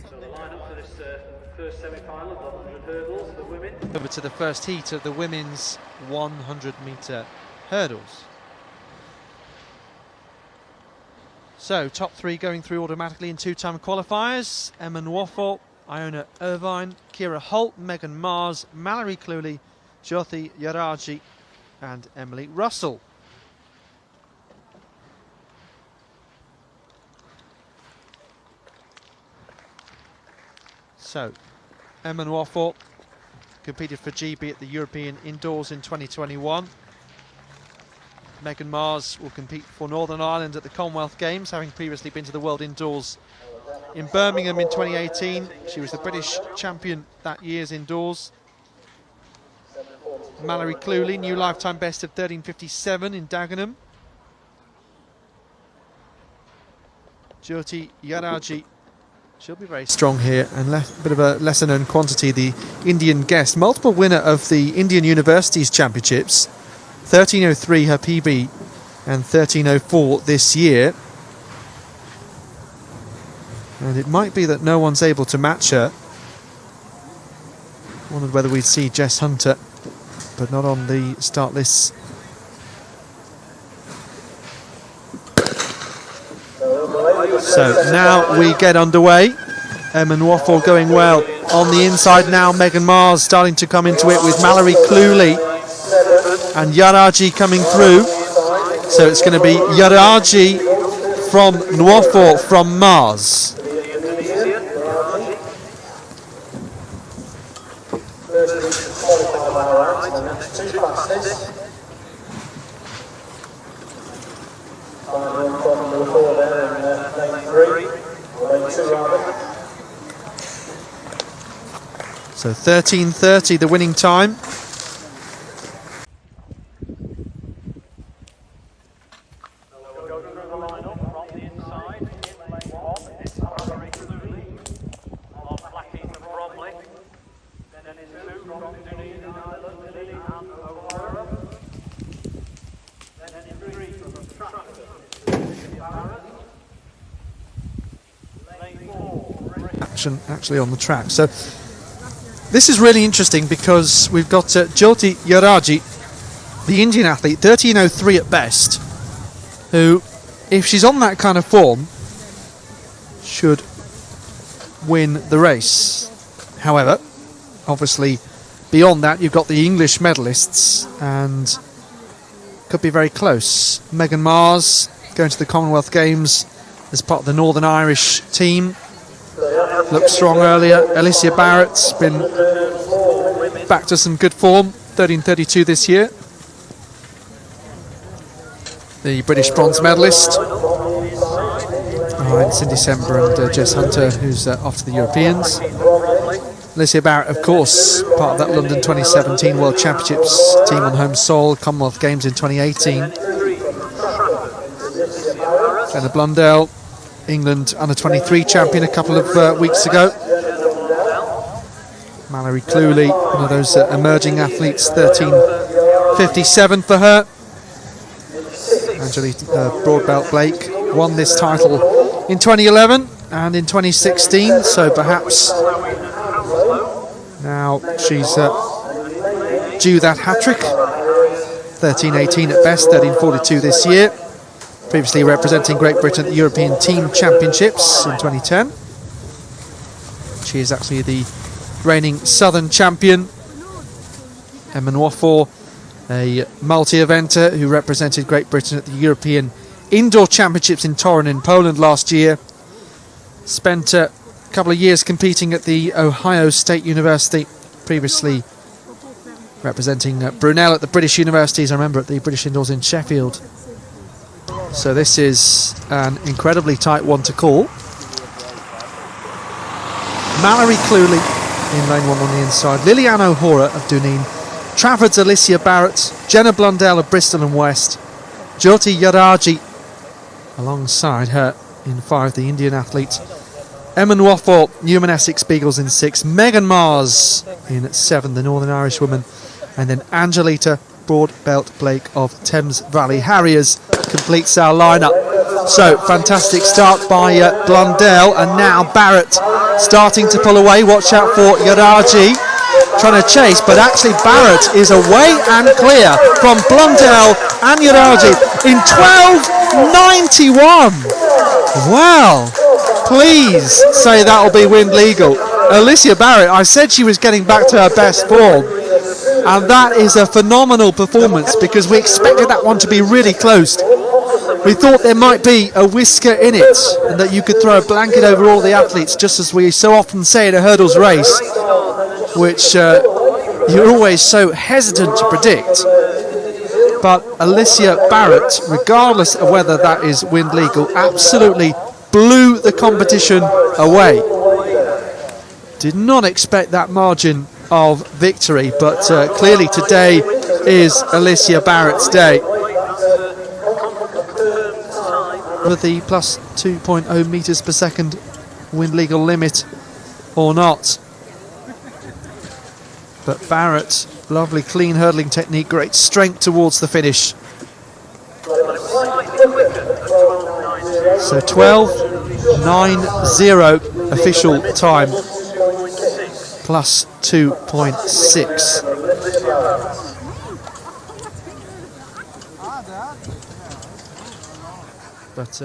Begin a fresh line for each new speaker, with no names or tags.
So the lineup for this first semi-final of the 100 hurdles for the women.
Over to the first heat of the women's 100-metre hurdles. So, top three going through automatically in two-time qualifiers. Emma Nwofo, Iona Irvine, Kira Holt, Megan Mars, Mallory Cluley, Jyoti Yaraji and Emily Russell. So, Emma Nwofo competed for GB at the European Indoors in 2021. Megan Mars will compete for Northern Ireland at the Commonwealth Games, having previously been to the World Indoors in Birmingham in 2018. She was the British champion that year's indoors. Mallory Cluley, new lifetime best of 13:57 in Dagenham. Jyoti Yaraji, she'll be very strong here, and a bit of a lesser known quantity, the Indian guest, multiple winner of the Indian Universities Championships, 13:03 her PB and 13:04 this year. And it might be that no one's able to match her. Wondered whether we'd see Jess Hunter, but not on the start list. So now we get underway. Emma Nwofo going well on the inside now. Megan Mars starting to come into it with Mallory Cluley and Yaraji coming through. So it's going to be Yaraji from Nwofo from Mars. So 13:30 the winning time. Actually on the track. So this is really interesting because we've got Jyoti Yaraji, the Indian athlete, 13:03 at best, who, if she's on that kind of form, should win the race. However, obviously beyond that you've got the English medalists and could be very close. Megan Mars going to the Commonwealth Games as part of the Northern Irish team. Looked strong earlier. Alicia Barrett's been back to some good form, 13:32 this year. The British bronze medalist in Cindy Sember and Jess Hunter, who's off to the Europeans. Alicia Barrett, of course, part of that London 2017 World Championships team on home soil, Commonwealth Games in 2018. Jenna Blundell, England under-23 champion a couple of weeks ago. Mallory Cluley, one of those emerging athletes, 13:57 for her. Angelique Broadbelt Blake won this title in 2011 and in 2016, so perhaps now she's due that hat-trick. 13:18 at best, 13:42 this year. Previously representing Great Britain at the European Team Championships in 2010. She is actually the reigning Southern champion. Emma Nwofo, a multi-eventer who represented Great Britain at the European Indoor Championships in Torun in Poland last year. Spent a couple of years competing at the Ohio State University, previously representing Brunel at the British Universities, I remember at the British Indoors in Sheffield. So this is an incredibly tight one to call. Mallory Cluley in lane 1 on the inside. Liliane O'Hora of Dunedin. Trafford's Alicia Barrett. Jenna Blundell of Bristol and West. Jyoti Yaraji alongside her in 5, the Indian athlete. Emma Nwofo, Newman Essex Beagles in 6. Megan Mars in 7, the Northern Irish woman. And then Angelita Broadbelt Blake of Thames Valley Harriers completes our lineup. So fantastic start by Blundell, and now Barrett starting to pull away. Watch out for Yaraji trying to chase, but actually Barrett is away and clear from Blundell and Yaraji in 12.91. Wow, please say that'll be wind legal. Alicia Barrett, I said she was getting back to her best form, and that is a phenomenal performance because we expected that one to be really close. We thought there might be a whisker in it and that you could throw a blanket over all the athletes, just as we so often say in a hurdles race, which you're always so hesitant to predict. But Alicia Barrett, regardless of whether that is wind legal, absolutely blew the competition away. Did not expect that margin of victory, but clearly today is Alicia Barrett's day. With the plus 2.0 metres per second wind legal limit or not. But Barrett, lovely clean hurdling technique, great strength towards the finish. So 12.90 official time, plus 2.6. But